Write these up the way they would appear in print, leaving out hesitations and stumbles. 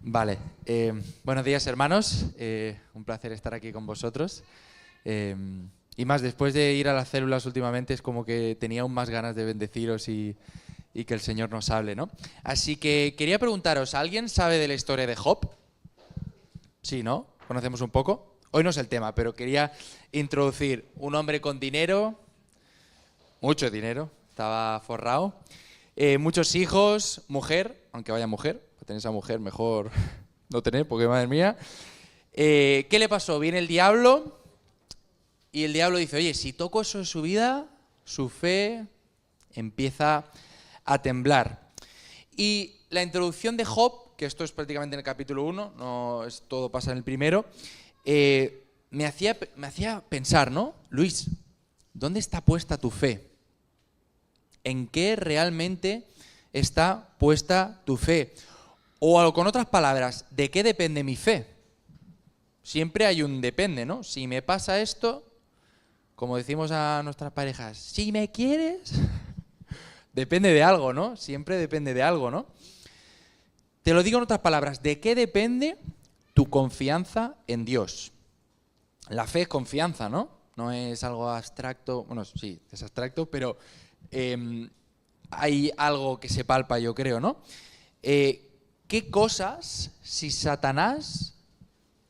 Vale. Buenos días, hermanos. Un placer estar aquí con vosotros. Y más, después de ir a las células últimamente, es como que tenía aún más ganas de bendeciros y que el Señor nos hable, ¿no? Así que quería preguntaros, ¿alguien sabe de la historia de Job? Sí, ¿no? ¿Conocemos un poco? Hoy no es el tema, pero quería introducir un hombre con dinero, mucho dinero, estaba forrado, muchos hijos, mujer, aunque vaya mujer, para tener esa mujer mejor no tener, porque madre mía. ¿Qué le pasó? Viene el diablo y el diablo dice, oye, si toco eso en su vida, su fe empieza a temblar. Y la introducción de Job, que esto es prácticamente en el capítulo 1, no es, todo pasa en el primero, me hacía pensar, ¿no? Luis, ¿dónde está puesta tu fe? ¿En qué realmente está puesta tu fe? O con otras palabras, ¿de qué depende mi fe? Siempre hay un depende, ¿no? Si me pasa esto, como decimos a nuestras parejas, si me quieres, depende de algo, ¿no? Siempre depende de algo, ¿no? Te lo digo en otras palabras, ¿de qué depende tu confianza en Dios? La fe es confianza, ¿no? No es algo abstracto, bueno, sí, es abstracto, pero hay algo que se palpa, yo creo, ¿no? ¿Qué cosas, si Satanás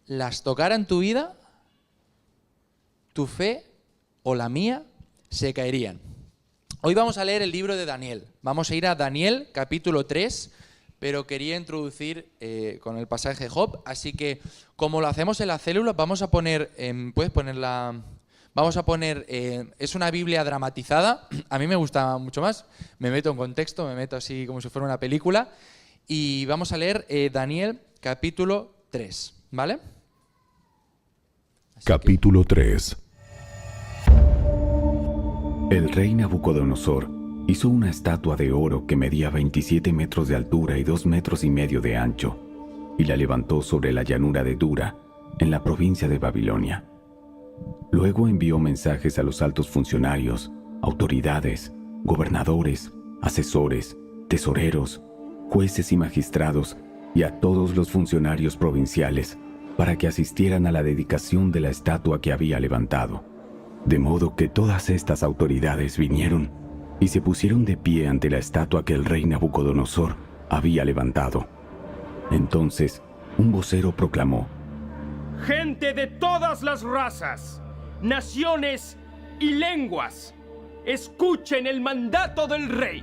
las tocara en tu vida, tu fe o la mía se caerían? Hoy vamos a leer el libro de Daniel. Vamos a ir a Daniel, capítulo 3, pero quería introducir con el pasaje de Job. Así que, como lo hacemos en la célula, vamos a poner, ¿puedes ponerla? Vamos a poner, es una Biblia dramatizada. A mí me gusta mucho más. Me meto en contexto, me meto así como si fuera una película. Y vamos a leer Daniel, capítulo 3, ¿vale? Capítulo 3. El rey Nabucodonosor hizo una estatua de oro que medía 27 metros de altura y 2,5 metros de ancho, y la levantó sobre la llanura de Dura, en la provincia de Babilonia. Luego envió mensajes a los altos funcionarios, autoridades, gobernadores, asesores, tesoreros, jueces y magistrados, y a todos los funcionarios provinciales, para que asistieran a la dedicación de la estatua que había levantado. De modo que todas estas autoridades vinieron y se pusieron de pie ante la estatua que el rey Nabucodonosor había levantado. Entonces, un vocero proclamó: gente de todas las razas, naciones y lenguas, escuchen el mandato del rey.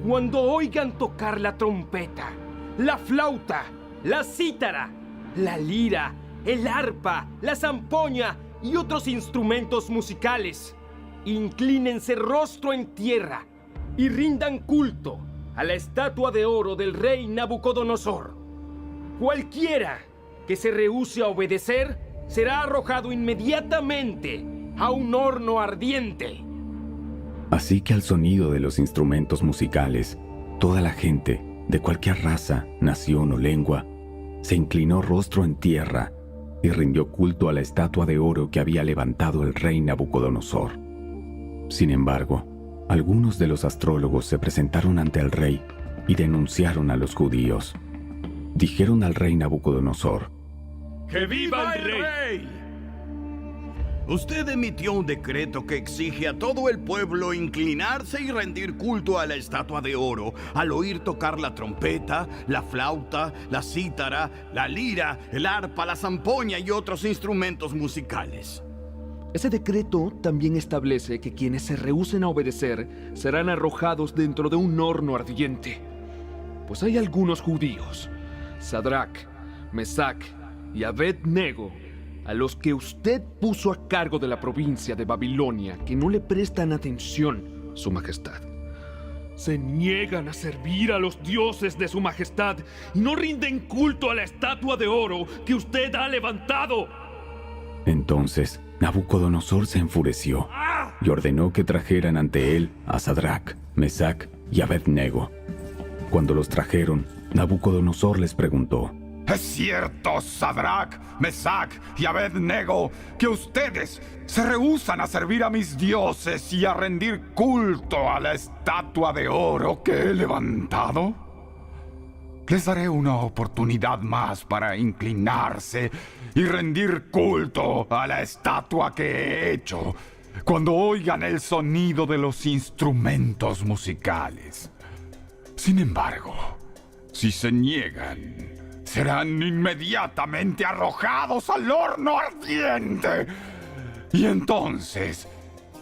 Cuando oigan tocar la trompeta, la flauta, la cítara, la lira, el arpa, la zampoña y otros instrumentos musicales, inclínense rostro en tierra y rindan culto a la estatua de oro del rey Nabucodonosor. Cualquiera que se rehúse a obedecer será arrojado inmediatamente a un horno ardiente. Así que al sonido de los instrumentos musicales, toda la gente, de cualquier raza, nación o lengua, se inclinó rostro en tierra y rindió culto a la estatua de oro que había levantado el rey Nabucodonosor. Sin embargo, algunos de los astrólogos se presentaron ante el rey y denunciaron a los judíos. Dijeron al rey Nabucodonosor: ¡Que viva el rey! Usted emitió un decreto que exige a todo el pueblo inclinarse y rendir culto a la estatua de oro al oír tocar la trompeta, la flauta, la cítara, la lira, el arpa, la zampoña y otros instrumentos musicales. Ese decreto también establece que quienes se rehúsen a obedecer serán arrojados dentro de un horno ardiente. Pues hay algunos judíos, Sadrach, Mesach y Abed-Nego, a los que usted puso a cargo de la provincia de Babilonia, que no le prestan atención, Su Majestad. Se niegan a servir a los dioses de Su Majestad y no rinden culto a la estatua de oro que usted ha levantado. Entonces Nabucodonosor se enfureció y ordenó que trajeran ante él a Sadrach, Mesach y Abed-Nego. Cuando los trajeron, Nabucodonosor les preguntó: ¿Es cierto, Sadrach, Mesach y Abed-Nego, que ustedes se rehúsan a servir a mis dioses y a rendir culto a la estatua de oro que he levantado? les daré una oportunidad más para inclinarse y rendir culto a la estatua que he hecho cuando oigan el sonido de los instrumentos musicales. Sin embargo, si se niegan, serán inmediatamente arrojados al horno ardiente. Y entonces,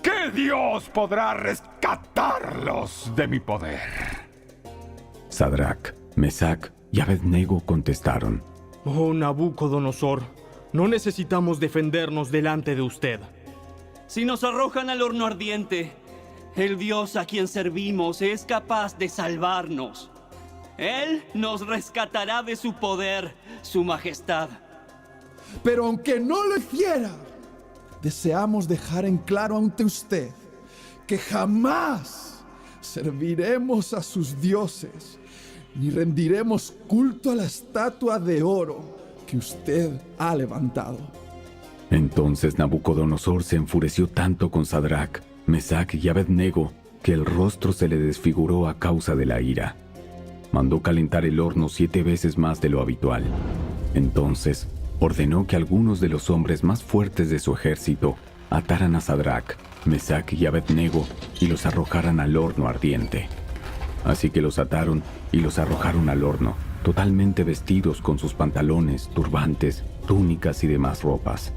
¿qué Dios podrá rescatarlos de mi poder? Sadrac, Mesac y Abednego contestaron: Oh Nabucodonosor, no necesitamos defendernos delante de usted. Si nos arrojan al horno ardiente, el Dios a quien servimos es capaz de salvarnos. Él nos rescatará de su poder, su majestad. Pero aunque no lo hiciera, deseamos dejar en claro ante usted que jamás serviremos a sus dioses ni rendiremos culto a la estatua de oro que usted ha levantado. Entonces Nabucodonosor se enfureció tanto con Sadrac, Mesac y Abednego que el rostro se le desfiguró a causa de la ira. Mandó calentar el horno 7 veces más de lo habitual. Entonces ordenó que algunos de los hombres más fuertes de su ejército ataran a Sadrac, Mesac y Abednego y los arrojaran al horno ardiente. Así que los ataron y los arrojaron al horno, totalmente vestidos con sus pantalones, turbantes, túnicas y demás ropas.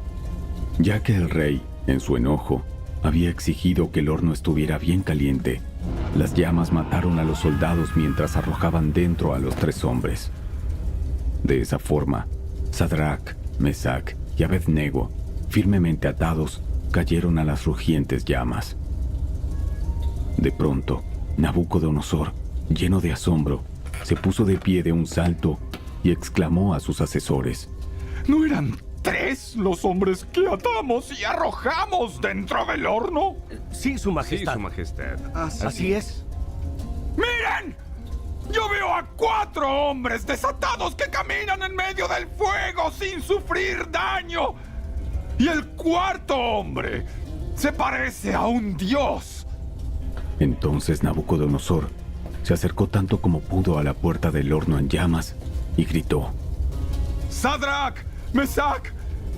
Ya que el rey, en su enojo, había exigido que el horno estuviera bien caliente, las llamas mataron a los soldados mientras arrojaban dentro a los 3 hombres. De esa forma, Sadrac, Mesac y Abednego, firmemente atados, cayeron a las rugientes llamas. De pronto, Nabucodonosor, lleno de asombro, se puso de pie de un salto y exclamó a sus asesores: ¿No eran 3 los hombres que atamos y arrojamos dentro del horno? Sí, Su Majestad. Sí, Su Majestad. Así es. ¡Miren! Yo veo a 4 hombres desatados que caminan en medio del fuego sin sufrir daño. Y el 4.º hombre se parece a un dios. Entonces Nabucodonosor se acercó tanto como pudo a la puerta del horno en llamas y gritó: Sadrac, Mesac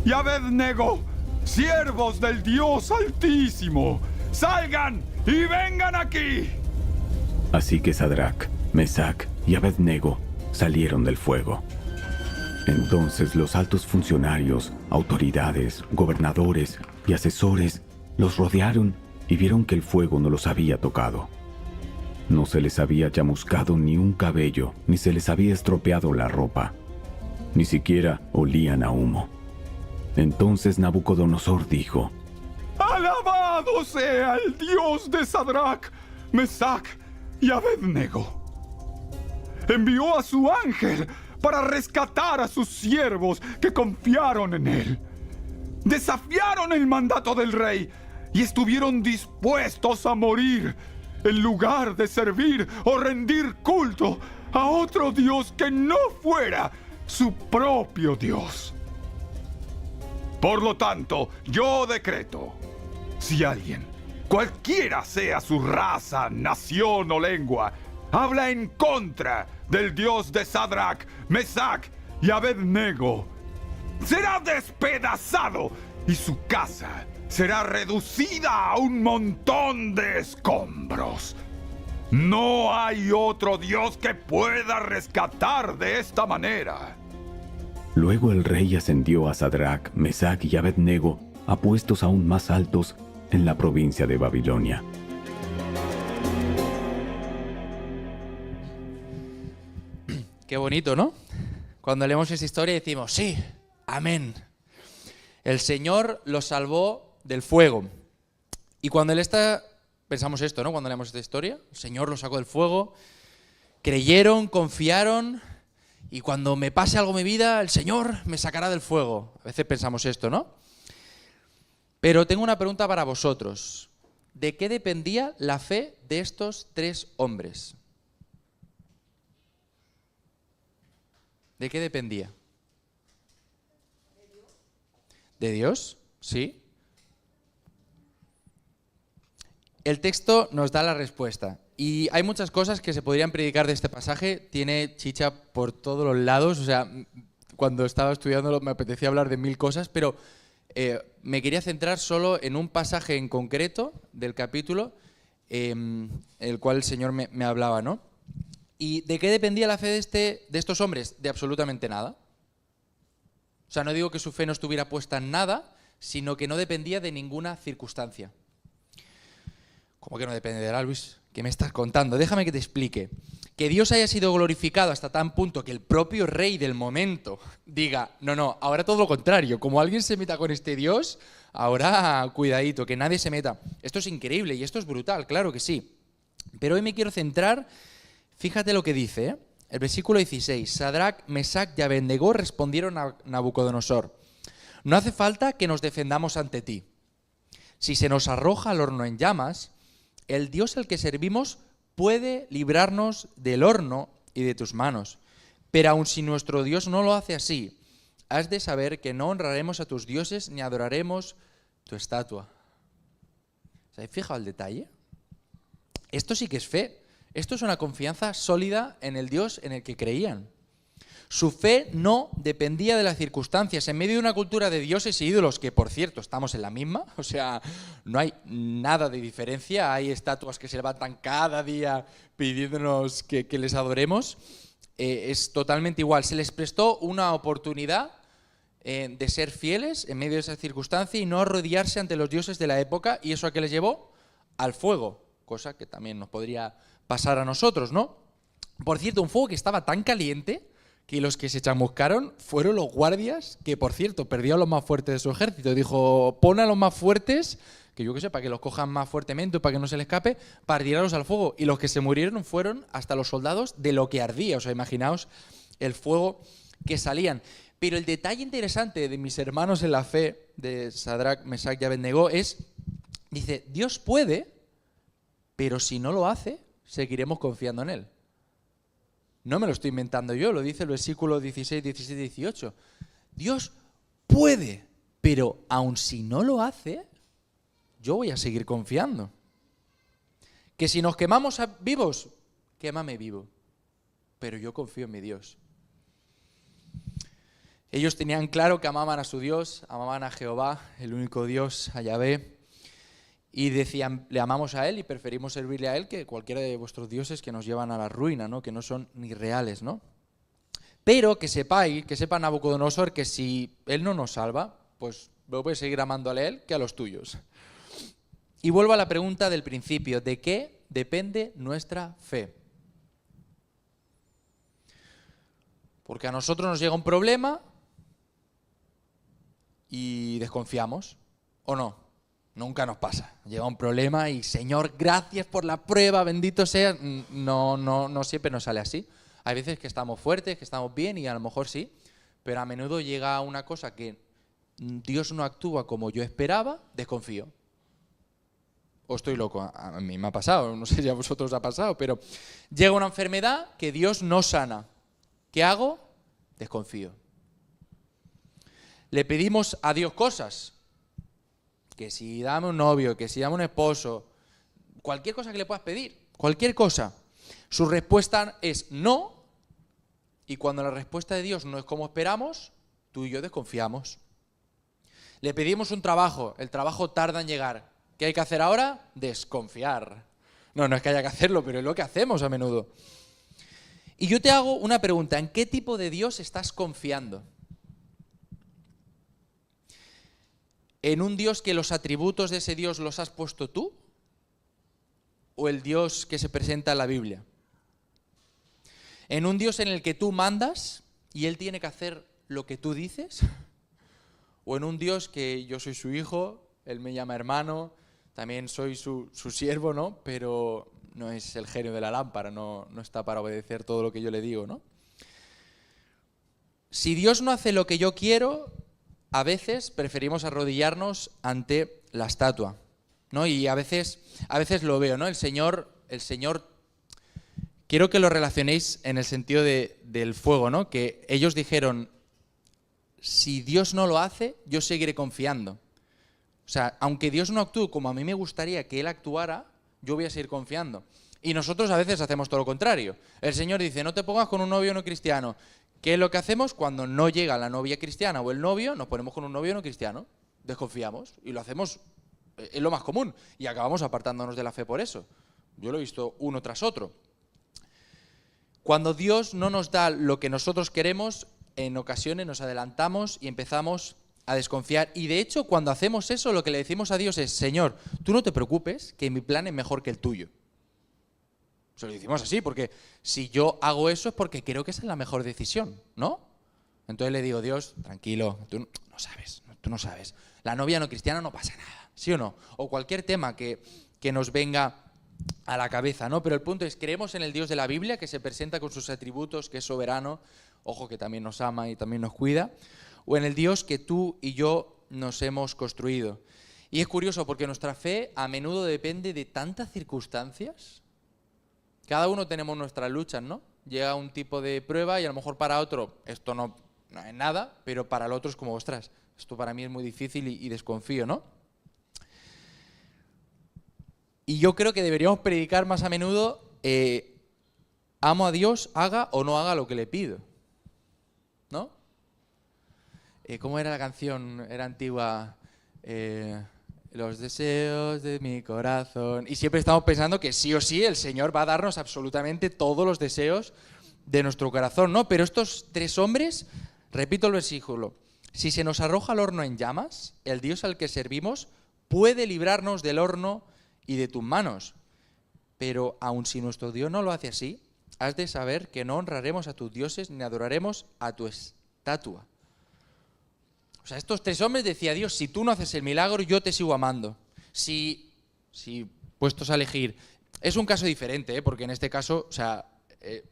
y Abednego, siervos del Dios Altísimo, salgan y vengan aquí. Así que Sadrac, Mesac y Abednego salieron del fuego. Entonces los altos funcionarios, autoridades, gobernadores y asesores los rodearon y vieron que el fuego no los había tocado. No se les había chamuscado ni un cabello, ni se les había estropeado la ropa. Ni siquiera olían a humo. Entonces Nabucodonosor dijo: ¡Alabado sea el Dios de Sadrac, Mesac y Abednego! Envió a su ángel para rescatar a sus siervos que confiaron en él. Desafiaron el mandato del rey y estuvieron dispuestos a morir en lugar de servir o rendir culto a otro Dios que no fuera su propio Dios. Por lo tanto, yo decreto: si alguien, cualquiera sea su raza, nación o lengua, habla en contra del Dios de Sadrac, Mesac y Abednego, será despedazado y su casa será reducida a un montón de escombros. No hay otro Dios que pueda rescatar de esta manera. Luego el rey ascendió a Sadrac, Mesac y Abednego a puestos aún más altos en la provincia de Babilonia. Qué bonito, ¿no? Cuando leemos esa historia decimos: sí, amén. El Señor los salvó del fuego. Y cuando Él está, pensamos esto, ¿no? Cuando leemos esta historia, el Señor los sacó del fuego, creyeron, confiaron, y cuando me pase algo en mi vida, el Señor me sacará del fuego. A veces pensamos esto, ¿no? Pero tengo una pregunta para vosotros. ¿De qué dependía la fe de estos 3 hombres? ¿De qué dependía? ¿De Dios? Sí. El texto nos da la respuesta. Y hay muchas cosas que se podrían predicar de este pasaje. Tiene chicha por todos los lados. O sea, cuando estaba estudiándolo me apetecía hablar de 1000 cosas, pero me quería centrar solo en un pasaje en concreto del capítulo, el cual el Señor me hablaba, ¿no? ¿Y de qué dependía la fe de estos hombres? De absolutamente nada. O sea, no digo que su fe no estuviera puesta en nada, sino que no dependía de ninguna circunstancia. ¿Cómo que no dependerá, Luis? ¿Qué me estás contando? Déjame que te explique. Que Dios haya sido glorificado hasta tan punto que el propio rey del momento diga, no, ahora todo lo contrario, como alguien se meta con este Dios, ahora cuidadito, que nadie se meta. Esto es increíble y esto es brutal, claro que sí. Pero hoy me quiero centrar, fíjate lo que dice, el versículo 16. Sadrac, Mesac y Abednego respondieron a Nabucodonosor: no hace falta que nos defendamos ante ti. Si se nos arroja al horno en llamas, el Dios al que servimos puede librarnos del horno y de tus manos. Pero aun si nuestro Dios no lo hace así, has de saber que no honraremos a tus dioses ni adoraremos tu estatua. ¿Se habéis fijado el detalle? Esto sí que es fe. Esto es una confianza sólida en el Dios en el que creían. Su fe no dependía de las circunstancias. En medio de una cultura de dioses e ídolos, que por cierto estamos en la misma, o sea, no hay nada de diferencia, hay estatuas que se levantan cada día pidiéndonos que les adoremos, es totalmente igual. Se les prestó una oportunidad de ser fieles en medio de esa circunstancia y no arrodillarse ante los dioses de la época, y eso a qué les llevó al fuego, cosa que también nos podría pasar a nosotros, ¿no? Por cierto, un fuego que estaba tan caliente que los que se chamuscaron fueron los guardias, que por cierto perdió a los más fuertes de su ejército. Dijo, pon a los más fuertes, que yo qué sé, para que los cojan más fuertemente o para que no se les escape, para tirarlos al fuego. Y los que se murieron fueron hasta los soldados de lo que ardía. O sea, imaginaos el fuego que salían. Pero el detalle interesante de mis hermanos en la fe, de Sadrac, Mesac y Abednego, es, dice, Dios puede, pero si no lo hace, seguiremos confiando en Él. No me lo estoy inventando yo, lo dice el versículo 16, 17 y 18. Dios puede, pero aun si no lo hace, yo voy a seguir confiando. Que si nos quemamos vivos, quémame vivo, pero yo confío en mi Dios. Ellos tenían claro que amaban a su Dios, amaban a Jehová, el único Dios, a Yahvé, y decían, le amamos a Él y preferimos servirle a Él que cualquiera de vuestros dioses que nos llevan a la ruina, ¿no? Que no son ni reales, ¿no? Pero que sepáis, que sepa Nabucodonosor, que si Él no nos salva, pues voy a seguir amándole a Él que a los tuyos. Y vuelvo a la pregunta del principio, ¿de qué depende nuestra fe? Porque a nosotros nos llega un problema y desconfiamos, ¿o no? Nunca nos pasa. Llega un problema y, Señor, gracias por la prueba, bendito sea. No siempre nos sale así. Hay veces que estamos fuertes, que estamos bien y a lo mejor sí, pero a menudo llega una cosa que Dios no actúa como yo esperaba, desconfío. O estoy loco, a mí me ha pasado, no sé si a vosotros os ha pasado, pero llega una enfermedad que Dios no sana. ¿Qué hago? Desconfío. Le pedimos a Dios cosas. Que si dame un novio, que si dame un esposo, cualquier cosa que le puedas pedir, cualquier cosa. Su respuesta es no, y cuando la respuesta de Dios no es como esperamos, tú y yo desconfiamos. Le pedimos un trabajo, el trabajo tarda en llegar. ¿Qué hay que hacer ahora? Desconfiar. No es que haya que hacerlo, pero es lo que hacemos a menudo. Y yo te hago una pregunta, ¿en qué tipo de Dios estás confiando? ¿En un Dios que los atributos de ese Dios los has puesto tú? ¿O el Dios que se presenta en la Biblia? ¿En un Dios en el que tú mandas y Él tiene que hacer lo que tú dices? ¿O en un Dios que yo soy su hijo, Él me llama hermano, también soy su siervo, ¿no? Pero no es el genio de la lámpara, no está para obedecer todo lo que yo le digo, ¿no? Si Dios no hace lo que yo quiero, a veces preferimos arrodillarnos ante la estatua, ¿no? Y a veces lo veo, ¿no? El Señor, quiero que lo relacionéis en el sentido del fuego, ¿no? Que ellos dijeron, si Dios no lo hace, yo seguiré confiando. O sea, aunque Dios no actúe como a mí me gustaría que Él actuara, yo voy a seguir confiando. Y nosotros a veces hacemos todo lo contrario. El Señor dice, no te pongas con un novio no cristiano. ¿Qué es lo que hacemos cuando no llega la novia cristiana o el novio? Nos ponemos con un novio no cristiano, desconfiamos y lo hacemos, es lo más común, y acabamos apartándonos de la fe por eso. Yo lo he visto uno tras otro. Cuando Dios no nos da lo que nosotros queremos, en ocasiones nos adelantamos y empezamos a desconfiar. Y de hecho, cuando hacemos eso, lo que le decimos a Dios es, Señor, tú no te preocupes, que mi plan es mejor que el tuyo. Se lo decimos así, porque si yo hago eso es porque creo que esa es la mejor decisión, ¿no? Entonces le digo, Dios, tranquilo, tú no sabes. La novia no cristiana no pasa nada, ¿sí o no? O cualquier tema que nos venga a la cabeza, ¿no? Pero el punto es, creemos en el Dios de la Biblia, que se presenta con sus atributos, que es soberano, ojo, que también nos ama y también nos cuida, o en el Dios que tú y yo nos hemos construido. Y es curioso porque nuestra fe a menudo depende de tantas circunstancias. Cada uno tenemos nuestras luchas, ¿no? Llega un tipo de prueba y a lo mejor para otro esto no es nada, pero para el otro es como, ostras, esto para mí es muy difícil y desconfío, ¿no? Y yo creo que deberíamos predicar más a menudo, amo a Dios, haga o no haga lo que le pido, ¿no? ¿Cómo era la canción? Era antigua. Los deseos de mi corazón. Y siempre estamos pensando que sí o sí el Señor va a darnos absolutamente todos los deseos de nuestro corazón, ¿no? Pero estos tres hombres, repito el versículo, si se nos arroja al horno en llamas, el Dios al que servimos puede librarnos del horno y de tus manos. Pero aun si nuestro Dios no lo hace así, has de saber que no honraremos a tus dioses ni adoraremos a tu estatua. O sea, estos tres hombres decía Dios, si tú no haces el milagro, yo te sigo amando. Si puestos a elegir, es un caso diferente, porque en este caso, o sea,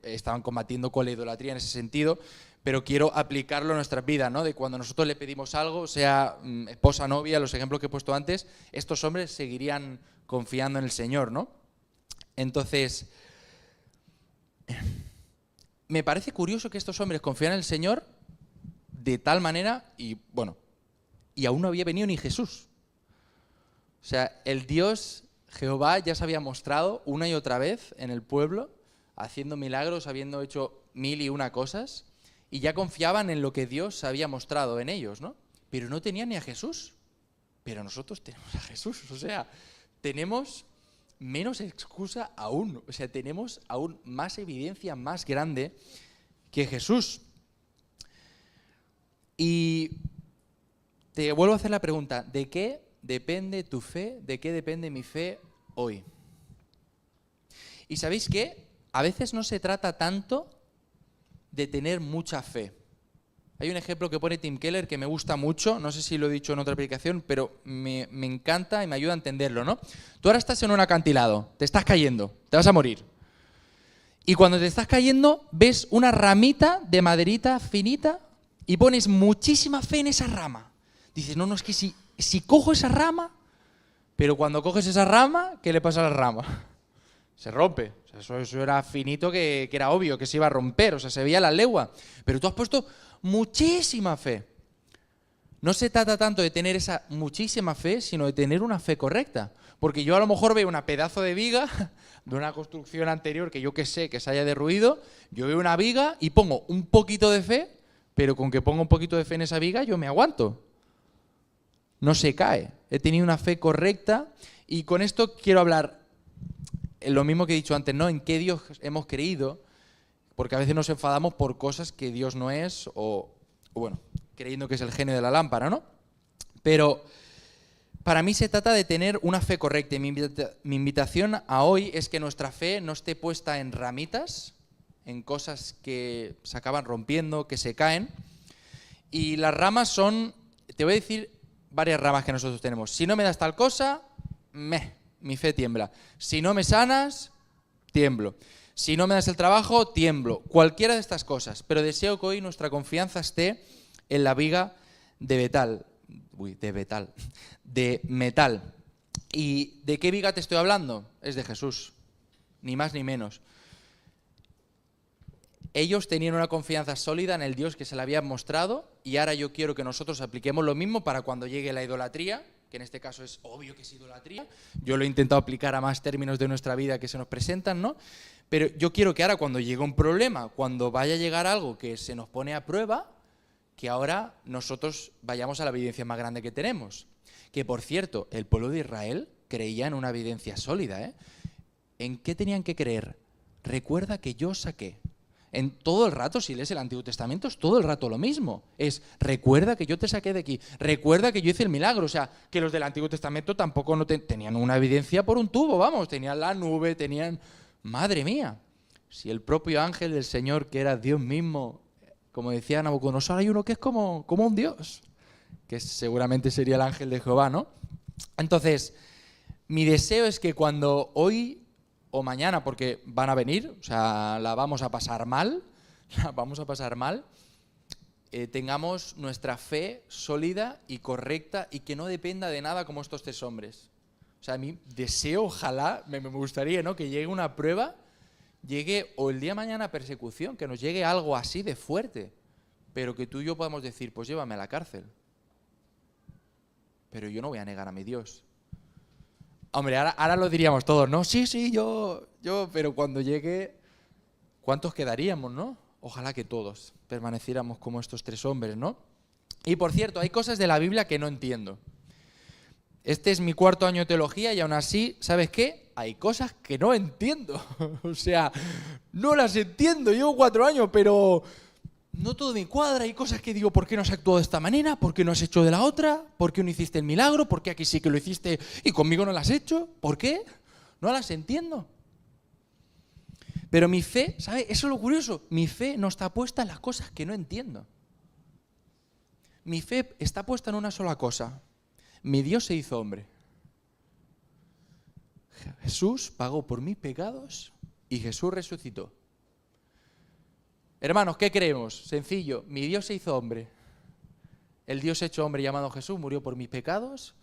estaban combatiendo con la idolatría en ese sentido, pero quiero aplicarlo a nuestras vidas, ¿no? De cuando nosotros le pedimos algo, sea esposa, novia, los ejemplos que he puesto antes, estos hombres seguirían confiando en el Señor, ¿no? Entonces, me parece curioso que estos hombres confían en el Señor de tal manera, y bueno, y aún no había venido ni Jesús. O sea, el Dios Jehová ya se había mostrado una y otra vez en el pueblo, haciendo milagros, habiendo hecho 1001 cosas, y ya confiaban en lo que Dios había mostrado en ellos, ¿no? Pero no tenían ni a Jesús. Pero nosotros tenemos a Jesús, o sea, tenemos menos excusa aún, o sea, tenemos aún más evidencia más grande que Jesús. Y te vuelvo a hacer la pregunta, ¿de qué depende tu fe? ¿De qué depende mi fe hoy? Y ¿sabéis qué? A veces no se trata tanto de tener mucha fe. Hay un ejemplo que pone Tim Keller que me gusta mucho, no sé si lo he dicho en otra aplicación, pero me encanta y me ayuda a entenderlo, ¿no? Tú ahora estás en un acantilado, te estás cayendo, te vas a morir. Y cuando te estás cayendo, ves una ramita de maderita finita y pones muchísima fe en esa rama. Dices, no, es que si cojo esa rama, pero cuando coges esa rama, ¿qué le pasa a la rama? Se rompe. O sea, eso era finito que era obvio que se iba a romper, o sea, se veía la legua. Pero tú has puesto muchísima fe. No se trata tanto de tener esa muchísima fe, sino de tener una fe correcta. Porque yo a lo mejor veo una pedazo de viga de una construcción anterior que yo que sé que se haya derruido, yo veo una viga y pongo un poquito de fe, pero con que ponga un poquito de fe en esa viga yo me aguanto. No se cae. He tenido una fe correcta y con esto quiero hablar lo mismo que he dicho antes, ¿no? En qué Dios hemos creído, porque a veces nos enfadamos por cosas que Dios no es o bueno, creyendo que es el genio de la lámpara, ¿no? Pero para mí se trata de tener una fe correcta y mi invitación a hoy es que nuestra fe no esté puesta en ramitas, en cosas que se acaban rompiendo, que se caen. Y las ramas son, te voy a decir varias ramas que nosotros tenemos. Si no me das tal cosa, mi fe tiembla. Si no me sanas, tiemblo. Si no me das el trabajo, tiemblo. Cualquiera de estas cosas. Pero deseo que hoy nuestra confianza esté en la viga de metal. ¿Y de qué viga te estoy hablando? Es de Jesús. Ni más ni menos. Ellos tenían una confianza sólida en el Dios que se le había mostrado y ahora yo quiero que nosotros apliquemos lo mismo para cuando llegue la idolatría, que en este caso es obvio que es idolatría. Yo lo he intentado aplicar a más términos de nuestra vida que se nos presentan, ¿no? Pero yo quiero que ahora, cuando llegue un problema, cuando vaya a llegar algo que se nos pone a prueba, que ahora nosotros vayamos a la evidencia más grande que tenemos. Que, por cierto, el pueblo de Israel creía en una evidencia sólida, ¿eh? ¿En qué tenían que creer? Recuerda que yo saqué. En todo el rato, si lees el Antiguo Testamento, es todo el rato lo mismo. Es, recuerda que yo te saqué de aquí. Recuerda que yo hice el milagro. O sea, que los del Antiguo Testamento tampoco no tenían una evidencia por un tubo, vamos. Tenían la nube, tenían... Madre mía. Si el propio ángel del Señor, que era Dios mismo, como decía Nabucodonosor, hay uno que es como un Dios, que seguramente sería el ángel de Jehová, ¿no? Entonces, mi deseo es que cuando hoy o mañana, porque van a venir, o sea, la vamos a pasar mal, tengamos nuestra fe sólida y correcta y que no dependa de nada como estos 3 hombres. O sea, a mí deseo, ojalá, me gustaría, ¿no?, que llegue una prueba, llegue o el día de mañana persecución, que nos llegue algo así de fuerte, pero que tú y yo podamos decir, pues llévame a la cárcel. Pero yo no voy a negar a mi Dios. Hombre, ahora lo diríamos todos, ¿no? Sí, yo, pero cuando llegue, ¿cuántos quedaríamos, no? Ojalá que todos permaneciéramos como estos 3 hombres, ¿no? Y por cierto, hay cosas de la Biblia que no entiendo. Este es mi 4º año de teología y aún así, ¿sabes qué? Hay cosas que no entiendo. O sea, no las entiendo. Llevo 4 años, pero no todo me cuadra. Hay cosas que digo, ¿por qué no has actuado de esta manera? ¿Por qué no has hecho de la otra? ¿Por qué no hiciste el milagro? ¿Por qué aquí sí que lo hiciste y conmigo no lo has hecho? ¿Por qué? No las entiendo. Pero mi fe, ¿sabes? Eso es lo curioso. Mi fe no está puesta en las cosas que no entiendo. Mi fe está puesta en una sola cosa. Mi Dios se hizo hombre. Jesús pagó por mis pecados y Jesús resucitó. Hermanos, ¿qué creemos? Sencillo, mi Dios se hizo hombre. El Dios hecho hombre llamado Jesús murió por mis pecados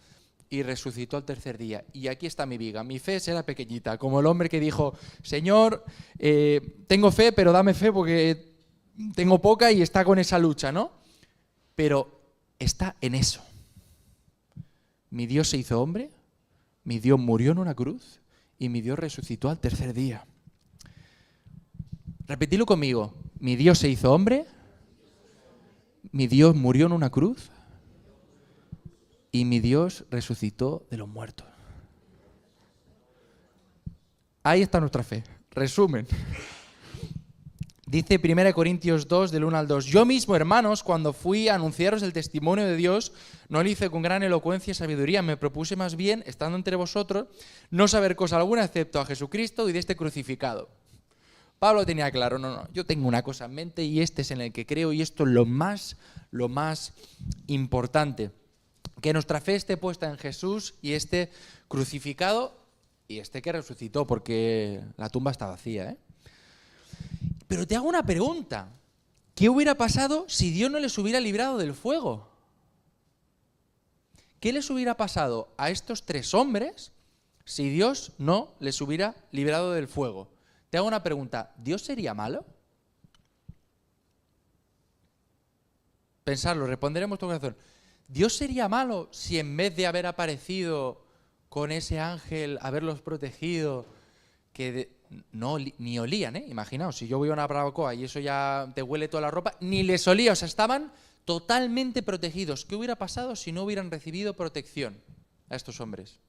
y resucitó al 3er día. Y aquí está mi viga. Mi fe será pequeñita, como el hombre que dijo, Señor, tengo fe, pero dame fe porque tengo poca y está con esa lucha, ¿no? Pero está en eso. Mi Dios se hizo hombre, mi Dios murió en una cruz y mi Dios resucitó al 3er día. Repetidlo conmigo. Mi Dios se hizo hombre, mi Dios murió en una cruz y mi Dios resucitó de los muertos. Ahí está nuestra fe. Resumen. Dice 1 Corintios 2, del 1 al 2. Yo mismo, hermanos, cuando fui a anunciaros el testimonio de Dios, no lo hice con gran elocuencia y sabiduría. Me propuse más bien, estando entre vosotros, no saber cosa alguna excepto a Jesucristo y de este crucificado. Pablo tenía claro, no, yo tengo una cosa en mente y este es en el que creo y esto es lo más importante. Que nuestra fe esté puesta en Jesús y este crucificado y este que resucitó, porque la tumba está vacía, ¿eh? Pero te hago una pregunta. ¿Qué hubiera pasado si Dios no les hubiera librado del fuego? ¿Qué les hubiera pasado a estos 3 hombres si Dios no les hubiera librado del fuego? Te hago una pregunta. ¿Dios sería malo? Pensarlo, responderemos tu corazón. ¿Dios sería malo si en vez de haber aparecido con ese ángel, haberlos protegido, que no ni olían, ¿eh? Imaginaos, si yo voy a una barbacoa y eso ya te huele toda la ropa, ni les olía, o sea, estaban totalmente protegidos. ¿Qué hubiera pasado si no hubieran recibido protección a estos hombres?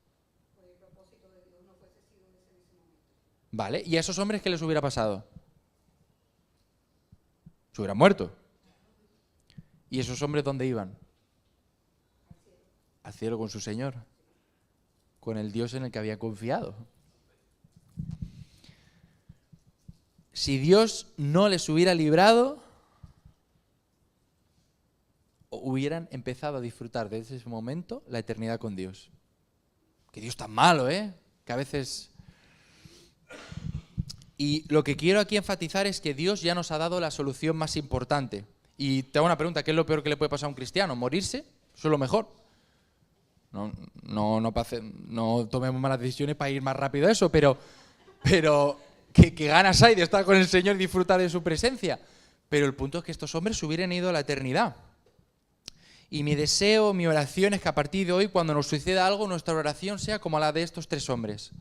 Vale, ¿y a esos hombres qué les hubiera pasado? Se hubieran muerto. ¿Y esos hombres dónde iban? Al cielo con su Señor, con el Dios en el que habían confiado. Si Dios no les hubiera librado, hubieran empezado a disfrutar desde ese momento la eternidad con Dios. Que Dios tan malo, ¿eh? Que a veces... Y lo que quiero aquí enfatizar es que Dios ya nos ha dado la solución más importante. Y te hago una pregunta, ¿qué es lo peor que le puede pasar a un cristiano? ¿Morirse? Eso es lo mejor. No tomemos malas decisiones para ir más rápido a eso, pero ¿qué ganas hay de estar con el Señor y disfrutar de su presencia? Pero el punto es que estos hombres se hubieran ido a la eternidad. Y mi deseo, mi oración es que a partir de hoy, cuando nos suceda algo, nuestra oración sea como la de estos 3 hombres.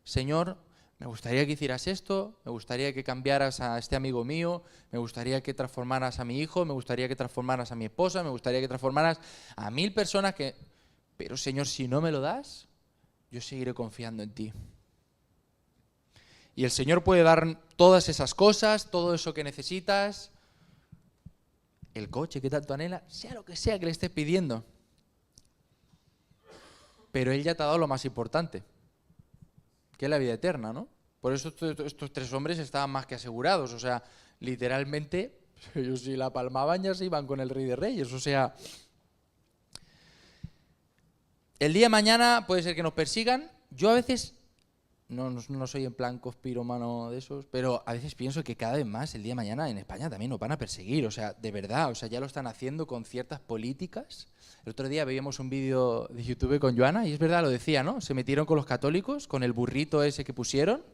Señor, me gustaría que hicieras esto, me gustaría que cambiaras a este amigo mío, me gustaría que transformaras a mi hijo, me gustaría que transformaras a mi esposa, me gustaría que transformaras a 1000 personas que... Pero Señor, si no me lo das, yo seguiré confiando en ti. Y el Señor puede dar todas esas cosas, todo eso que necesitas, el coche que tanto anhela, sea lo que sea que le estés pidiendo. Pero Él ya te ha dado lo más importante, que es la vida eterna, ¿no? Por eso estos 3 hombres estaban más que asegurados. O sea, literalmente, ellos si la palmaban ya se iban con el Rey de Reyes. O sea, el día de mañana puede ser que nos persigan. Yo a veces, no soy en plan conspiromano de esos, pero a veces pienso que cada vez más el día de mañana en España también nos van a perseguir. O sea, de verdad, o sea, ya lo están haciendo con ciertas políticas. El otro día veíamos un vídeo de YouTube con Joana y es verdad, lo decía, ¿no? Se metieron con los católicos, con el burrito ese que pusieron,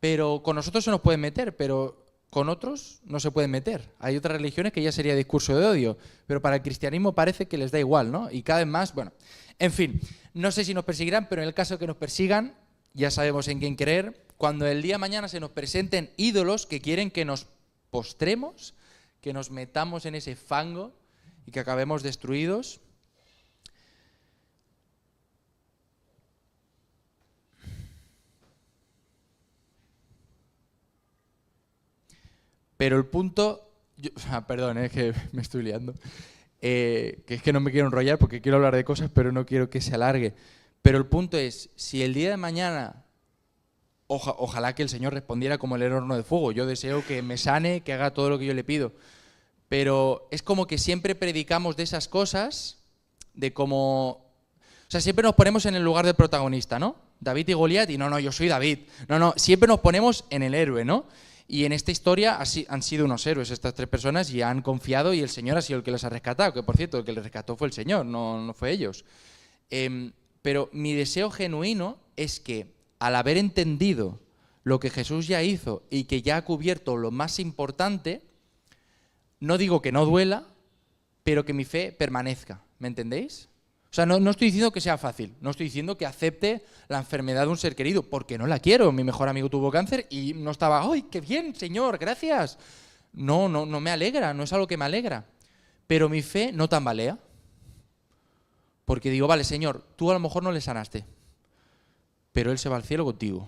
pero con nosotros se nos pueden meter, pero con otros no se pueden meter. Hay otras religiones que ya sería discurso de odio, pero para el cristianismo parece que les da igual, ¿no? Y cada vez más, bueno, en fin, no sé si nos perseguirán, pero en el caso que nos persigan, ya sabemos en quién creer. Cuando el día de mañana se nos presenten ídolos que quieren que nos postremos, que nos metamos en ese fango y que acabemos destruidos, pero el punto... perdón, es que me estoy liando. Que es que no me quiero enrollar porque quiero hablar de cosas, pero no quiero que se alargue. Pero el punto es, si el día de mañana, ojalá que el Señor respondiera como el horno de fuego. Yo deseo que me sane, que haga todo lo que yo le pido. Pero es como que siempre predicamos de esas cosas, de como... O sea, siempre nos ponemos en el lugar del protagonista, ¿no? David y Goliat, y no, yo soy David. No, siempre nos ponemos en el héroe, ¿no? Y en esta historia han sido unos héroes estas 3 personas y han confiado y el Señor ha sido el que les ha rescatado, que por cierto, el que les rescató fue el Señor, no fue ellos. Pero mi deseo genuino es que al haber entendido lo que Jesús ya hizo y que ya ha cubierto lo más importante, no digo que no duela, pero que mi fe permanezca, ¿me entendéis? O sea, no estoy diciendo que sea fácil, no estoy diciendo que acepte la enfermedad de un ser querido, porque no la quiero. Mi mejor amigo tuvo cáncer y no estaba, ¡ay, qué bien, Señor, gracias! No me alegra, no es algo que me alegra. Pero mi fe no tambalea. Porque digo, vale, Señor, tú a lo mejor no le sanaste, pero Él se va al cielo contigo.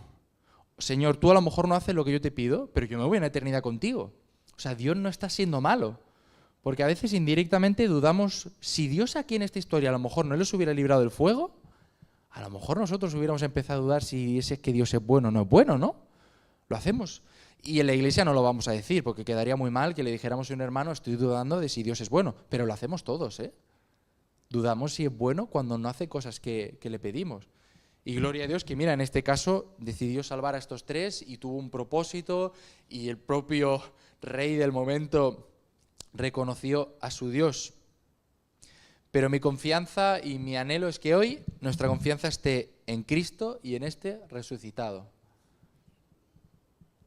Señor, tú a lo mejor no haces lo que yo te pido, pero yo me voy a la eternidad contigo. O sea, Dios no está siendo malo. Porque a veces indirectamente dudamos, si Dios aquí en esta historia a lo mejor no les hubiera librado del fuego, a lo mejor nosotros hubiéramos empezado a dudar si es que Dios es bueno o no es bueno, ¿no? Lo hacemos. Y en la iglesia no lo vamos a decir, porque quedaría muy mal que le dijéramos a un hermano, estoy dudando de si Dios es bueno, pero lo hacemos todos, ¿eh? Dudamos si es bueno cuando no hace cosas que le pedimos. Y gloria a Dios que, mira, en este caso decidió salvar a estos 3 y tuvo un propósito y el propio rey del momento reconoció a su Dios. Pero mi confianza y mi anhelo es que hoy nuestra confianza esté en Cristo y en este resucitado.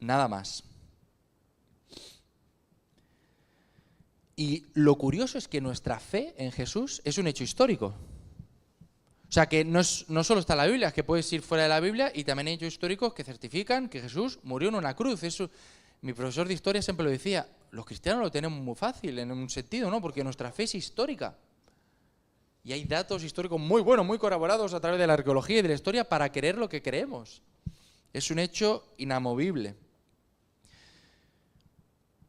Nada más. Y lo curioso es que nuestra fe en Jesús es un hecho histórico. O sea, que no solo está en la Biblia, es que puedes ir fuera de la Biblia y también hay hechos históricos que certifican que Jesús murió en una cruz. Eso, mi profesor de historia siempre lo decía, los cristianos lo tenemos muy fácil en un sentido, ¿no? Porque nuestra fe es histórica. Y hay datos históricos muy buenos, muy corroborados a través de la arqueología y de la historia para creer lo que creemos. Es un hecho inamovible.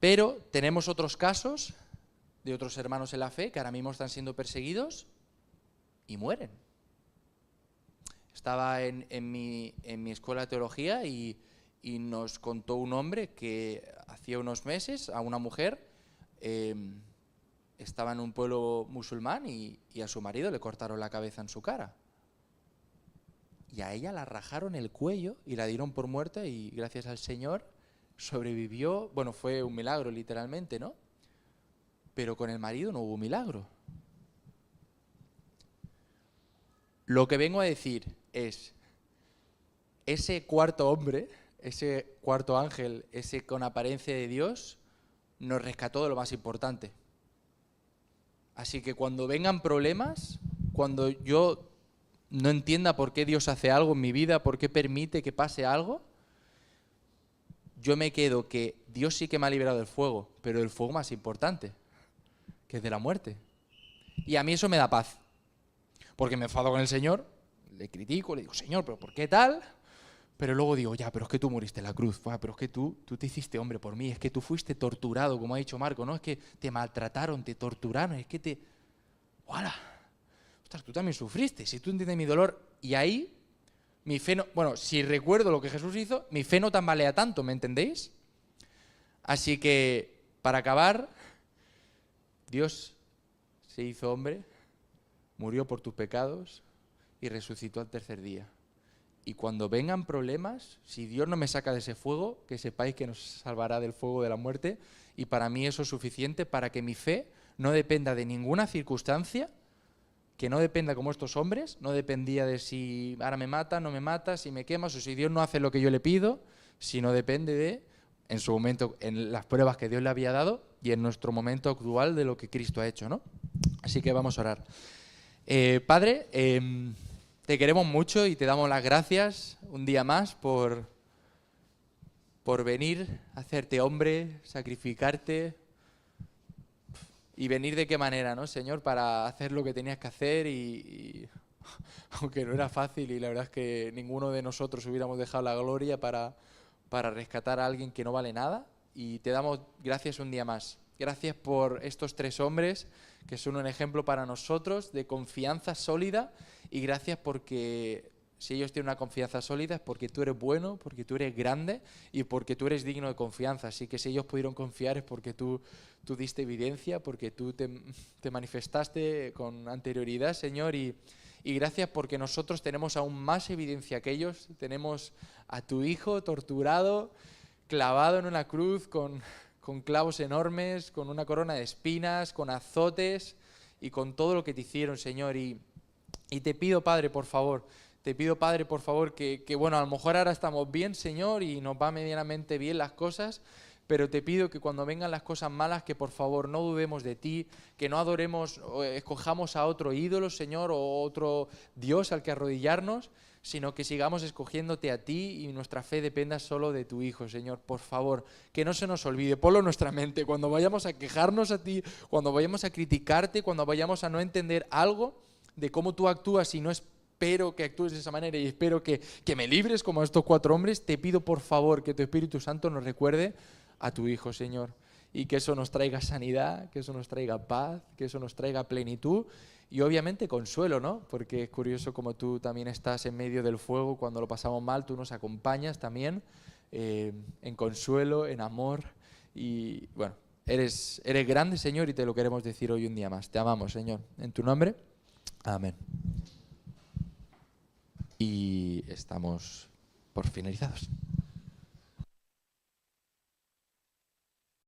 Pero tenemos otros casos de otros hermanos en la fe que ahora mismo están siendo perseguidos y mueren. Estaba en mi escuela de teología y nos contó un hombre que hacía unos meses a una mujer estaba en un pueblo musulmán y a su marido le cortaron la cabeza en su cara. Y a ella la rajaron el cuello y la dieron por muerta y gracias al Señor sobrevivió. Bueno, fue un milagro literalmente, ¿no? Pero con el marido no hubo milagro. Lo que vengo a decir es, ese cuarto hombre, ese cuarto ángel, ese con apariencia de Dios, nos rescató de lo más importante. Así que cuando vengan problemas, cuando yo no entienda por qué Dios hace algo en mi vida, por qué permite que pase algo, yo me quedo que Dios sí que me ha librado del fuego, pero del fuego más importante, que es de la muerte. Y a mí eso me da paz, porque me enfado con el Señor, le critico, le digo, Señor, ¿pero por qué tal? Pero luego digo, ya, pero es que tú moriste en la cruz, pero es que tú te hiciste hombre por mí, es que tú fuiste torturado, como ha dicho Marco, no es que te maltrataron, te torturaron, es que te... ¡Hala! Ostras, tú también sufriste, si tú entiendes mi dolor. Y ahí, mi fe no... Bueno, si recuerdo lo que Jesús hizo, mi fe no tambalea tanto, ¿me entendéis? Así que, para acabar, Dios se hizo hombre, murió por tus pecados y resucitó al tercer día. Y cuando vengan problemas, si Dios no me saca de ese fuego, que sepáis que nos salvará del fuego de la muerte. Y para mí eso es suficiente para que mi fe no dependa de ninguna circunstancia, que no dependa como estos hombres, no dependía de si ahora me mata, no me mata, si me quemas o si Dios no hace lo que yo le pido, sino depende de, en su momento, en las pruebas que Dios le había dado y en nuestro momento actual de lo que Cristo ha hecho, ¿no? Así que vamos a orar. Padre, te queremos mucho y te damos las gracias un día más por venir a hacerte hombre, sacrificarte y venir de qué manera, ¿no, Señor? Para hacer lo que tenías que hacer y aunque no era fácil y la verdad es que ninguno de nosotros hubiéramos dejado la gloria para rescatar a alguien que no vale nada, y te damos gracias un día más. Gracias por estos tres hombres que son un ejemplo para nosotros de confianza sólida, y gracias porque si ellos tienen una confianza sólida es porque tú eres bueno, porque tú eres grande y porque tú eres digno de confianza. Así que si ellos pudieron confiar es porque tú diste evidencia, porque tú te manifestaste con anterioridad, Señor, y gracias porque nosotros tenemos aún más evidencia que ellos. Tenemos a tu Hijo torturado, clavado en una cruz con clavos enormes, con una corona de espinas, con azotes y con todo lo que te hicieron, Señor. Y te pido, Padre, por favor, que bueno, a lo mejor ahora estamos bien, Señor, y nos va medianamente bien las cosas, pero te pido que cuando vengan las cosas malas, que por favor no dudemos de ti, que no adoremos o escojamos a otro ídolo, Señor, o otro Dios al que arrodillarnos, sino que sigamos escogiéndote a ti y nuestra fe dependa solo de tu Hijo, Señor. Por favor, que no se nos olvide, ponlo en nuestra mente, cuando vayamos a quejarnos a ti, cuando vayamos a criticarte, cuando vayamos a no entender algo de cómo tú actúas y no espero que actúes de esa manera y espero que me libres como a estos cuatro hombres, te pido por favor que tu Espíritu Santo nos recuerde a tu Hijo, Señor, y que eso nos traiga sanidad, que eso nos traiga paz, que eso nos traiga plenitud y obviamente consuelo, ¿no? Porque es curioso como tú también estás en medio del fuego cuando lo pasamos mal, tú nos acompañas también en consuelo, en amor y bueno, eres grande, Señor, y te lo queremos decir hoy un día más. Te amamos, Señor. En tu nombre, amén. Y estamos por finalizados.